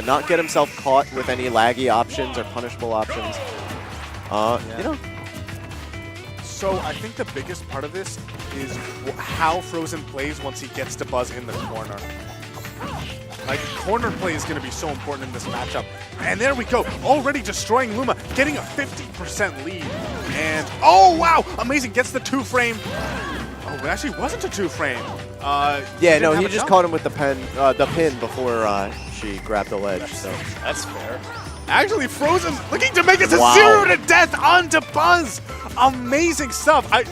not get himself caught with any laggy options or punishable options. You know. So I think the biggest part of this is how Frozen plays once he gets Dabuz in the corner. Like, corner play is going to be so important in this matchup. And there we go, already destroying Luma, getting a 50% lead. And, oh wow, amazing, gets the 2-frame. Oh, it actually wasn't a 2-frame. Yeah, no, he just caught him with the pin before she grabbed the ledge. So that's fair. Actually, Frozen looking to make it to 0 to death on Dabuz. Amazing stuff. I'm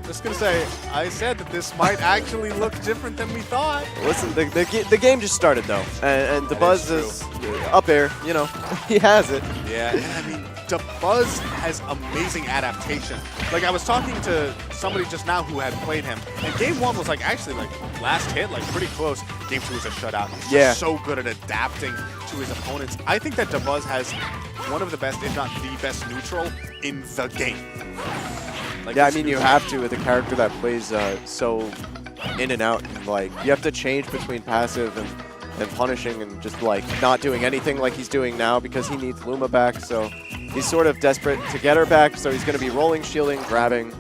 just gonna say, I said that this might actually look different than we thought. Listen, the game just started though, and Dabuz is up air. You know, he has it. Yeah, and I mean, Dabuz has amazing adaptation. Like, I was talking to somebody just now who had played him, and game 1 was like actually like last hit, like pretty close. Game 2 was a shutout. He's just so good at adapting to his opponents. I think that Dabuz has one of the best, if not the best, neutral in the game. Like, yeah, I mean, you have to with a character that plays so in and out. And, like, you have to change between passive and punishing and just, like, not doing anything like he's doing now because he needs Luma back. So he's sort of desperate to get her back, so he's going to be rolling, shielding, grabbing.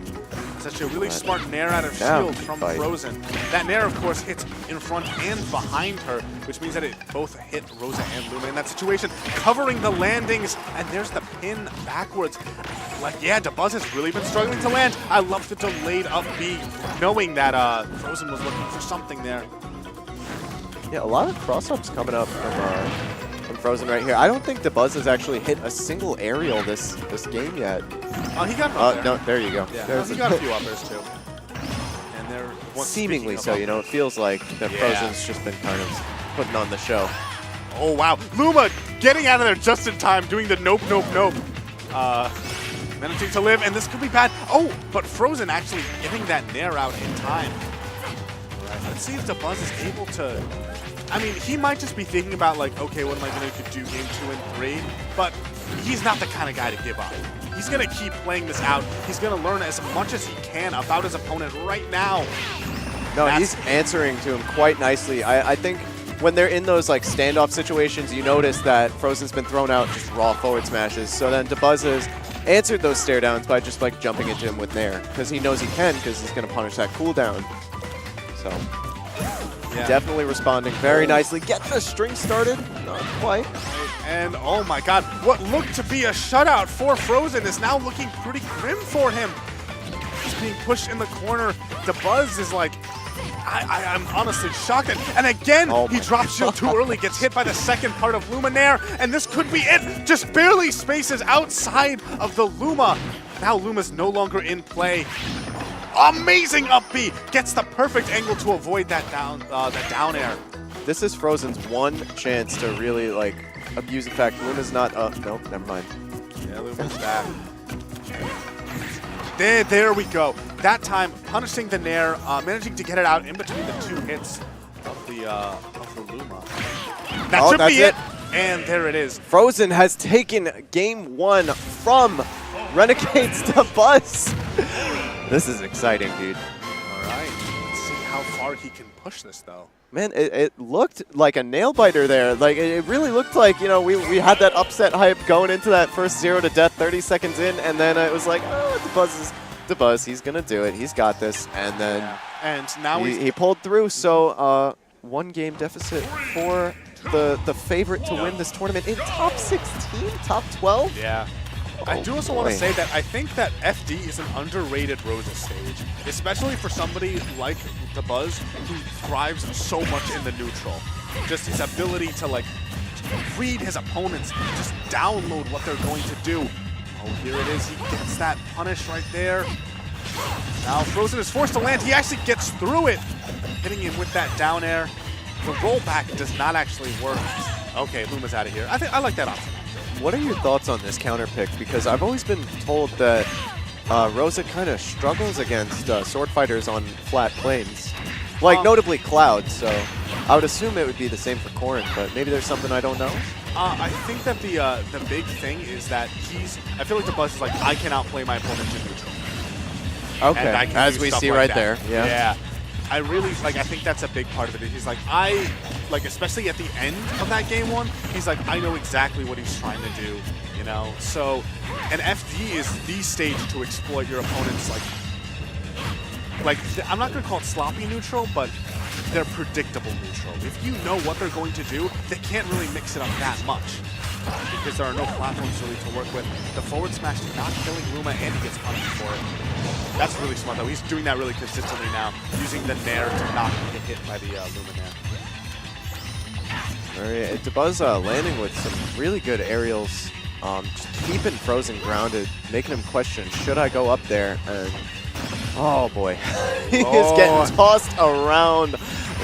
Such a really smart nair out of shield from Frozen. That nair, of course, hits in front and behind her, which means that it both hit Rosa and Luma in that situation, covering the landings, and there's the pin backwards. Like, yeah, Dabuz has really been struggling to land. I love the delayed up B, knowing that Frozen was looking for something there. Yeah, a lot of cross-ups coming up from Frozen right here. I don't think Dabuz has actually hit a single aerial this game yet. Oh, he got an up there. No, there you go. Yeah, he got a few uppers too. And they're seemingly so, you know, it feels like that Frozen's just been kind of putting on the show. Oh, wow. Luma getting out of there just in time, doing the nope, nope, nope. Managing to live, and this could be bad. Oh, but Frozen actually getting that nair out in time. All right, let's see if Dabuz is able to... I mean, he might just be thinking about, like, okay, what am I going to do game 2 and 3? But he's not the kind of guy to give up. He's going to keep playing this out. He's going to learn as much as he can about his opponent right now. No, he's answering to him quite nicely. I think when they're in those like standoff situations, you notice that Frozen's been thrown out just raw forward smashes. So then Dabuz has answered those stare downs by just like jumping into him with nair because he knows he can because he's going to punish that cooldown. So definitely responding very nicely. Get the string started. Not quite. And oh my god, what looked to be a shutout for Frozen is now looking pretty grim for him. He's being pushed in the corner. Dabuz is like, I'm honestly shocked. And again, he drops shield too early, gets hit by the second part of Luma nair, and this could be it. Just barely spaces outside of the Luma. Now Luma's no longer in play. Amazing up B, gets the perfect angle to avoid that down air. This is Frozen's one chance to really like abuse the fact Luma's not up. Nope, never mind. Yeah, Luma's back. There we go. That time, punishing the nair, managing to get it out in between the 2 hits of the Luma. That should be it. And there it is. Frozen has taken game 1 from Renegade's Dabuz. This is exciting, dude. All right. Let's see how far he can push this, though. Man, it looked like a nail biter there. Like, it really looked like, you know, we had that upset hype going into that first 0 to death 30 seconds in, and then it was like, oh, Dabuz, he's going to do it. He's got this. And then and now he pulled through. So 1 game deficit for the favorite to win this tournament in top 16, top 12. Yeah. I do also want to say that I think that FD is an underrated Rosa stage, especially for somebody like Dabuz who thrives so much in the neutral. Just his ability to like read his opponents, just download what they're going to do. Oh, here it is. He gets that punish right there. Now Frozen is forced to land. He actually gets through it, hitting him with that down air. The rollback does not actually work. Okay, Luma's out of here. I like that option. What are your thoughts on this counter pick? Because I've always been told that Rosa kind of struggles against sword fighters on flat planes, like notably Cloud. So I would assume it would be the same for Corrin, but maybe there's something I don't know. I think that the big thing is that I feel like Dabuz is like, I can outplay my opponent in neutral. Okay, as we see right there. Yeah. I really, I think that's a big part of it. He's like, like especially at the end of that game one, he's like, I know exactly what he's trying to do, you know? So, and FD is the stage to exploit your opponent's like I'm not going to call it sloppy neutral, but they're predictable neutral. If you know what they're going to do, they can't really mix it up that much because there are no platforms really to work with. The forward smash not killing Luma, and he gets punished for it. That's really smart, though. He's doing that really consistently now, using the Nair to not get hit by the Luma Nair. Dabuz landing with some really good aerials, just keeping Frozen grounded, making him question, should I go up there? And oh boy, he is getting tossed around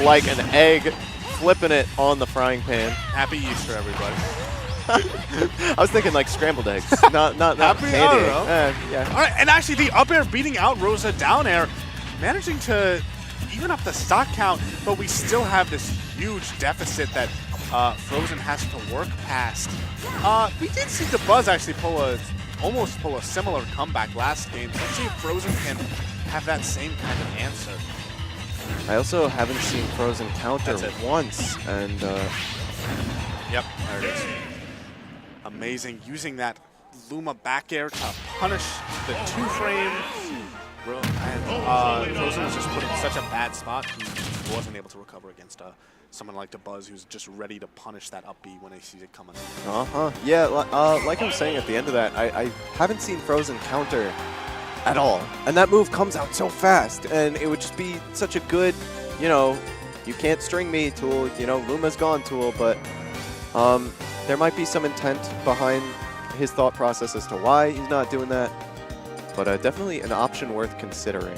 like an egg, flipping it on the frying pan. Happy Easter, everybody. I was thinking like scrambled eggs, not Happy, candy. I don't know. Yeah. All right, and actually the up air beating out Rosa down air, managing to even up the stock count, but we still have this huge deficit that Frozen has to work past. We did see Dabuz actually almost pull a similar comeback last game. Let's see if Frozen can have that same kind of answer. I also haven't seen Frozen counter once, and yep, there it is. Amazing, using that Luma back air to punish the 2-frame. And Frozen was just put in such a bad spot, he wasn't able to recover against someone like Dabuz, who's just ready to punish that up B when he sees it coming. Yeah, like I was saying at the end of that, I haven't seen Frozen counter at all. And that move comes out so fast, and it would just be such a good, you know, you can't string me tool, you know, Luma's gone tool, but there might be some intent behind his thought process as to why he's not doing that. But definitely an option worth considering.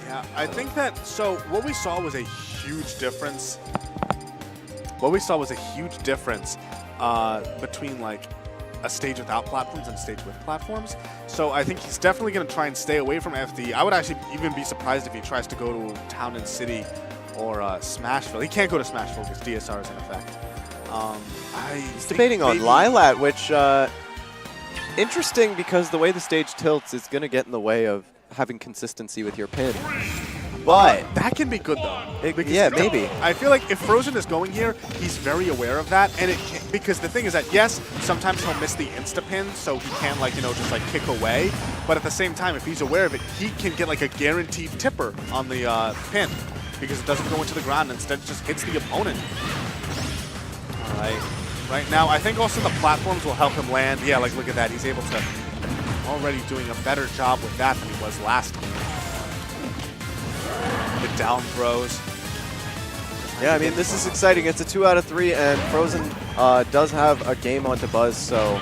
Yeah, I think that, so what we saw was a huge difference. What we saw was a huge difference between like a stage without platforms and a stage with platforms. So I think he's definitely going to try and stay away from FD. I would actually even be surprised if he tries to go to Town and City or Smashville. He can't go to Smashville because DSR is in effect. He's debating on Lilat, which interesting because the way the stage tilts is going to get in the way of having consistency with your pin. But that can be good though. Yeah, maybe. I feel like if Frozen is going here, he's very aware of that, and because the thing is that yes, sometimes he'll miss the insta pin, so he can like just like kick away. But at the same time, if he's aware of it, he can get like a guaranteed tipper on the pin because it doesn't go into the ground. Instead, it just hits the opponent. All right. Right now, I think also the platforms will help him land. Yeah, like look at that. He's able to already doing a better job with that than he was last game. The down throws. Yeah, I mean, this is exciting. It's a 2 out of 3, and Frozen does have a game on Dabuz, so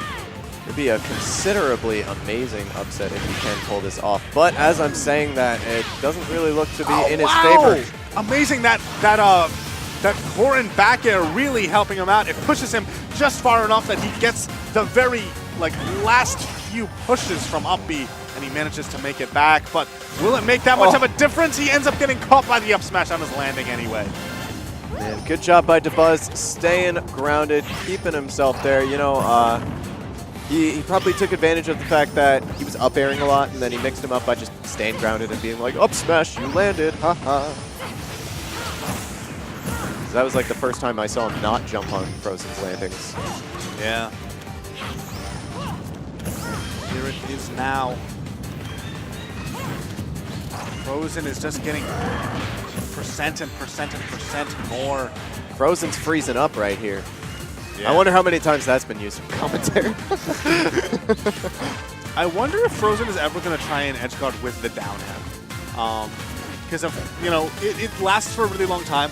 it'd be a considerably amazing upset if he can pull this off. But as I'm saying that, it doesn't really look to be in his favor. Amazing that foreign back air really helping him out. It pushes him just far enough that he gets the very last few pushes from up B, and he manages to make it back. But will it make that much of a difference? He ends up getting caught by the up smash on his landing anyway. Man, good job by Dabuz, staying grounded, keeping himself there. You know, he probably took advantage of the fact that he was up airing a lot, and then he mixed him up by just staying grounded and being like, up smash, you landed, haha. That was like the first time I saw him not jump on Frozen's landings. Yeah. Here it is now. Frozen is just getting percent and percent and percent more. Frozen's freezing up right here. Yeah. I wonder how many times that's been used for commentary. I wonder if Frozen is ever going to try and edge guard with the down air. Because it lasts for a really long time,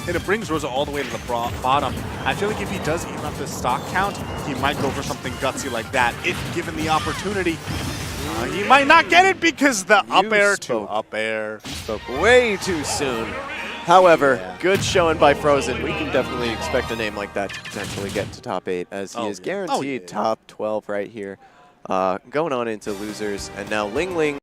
and it brings Rosa all the way to the bottom. I feel like if he does even up the stock count, he might go for something gutsy like that. If given the opportunity, he might not get it because the up air to up air. Spoke way too soon. However, good showing by Frozen. We can definitely expect a name like that to potentially get to top 8, as he is guaranteed top 12 right here. Going on into losers, and now Ling Ling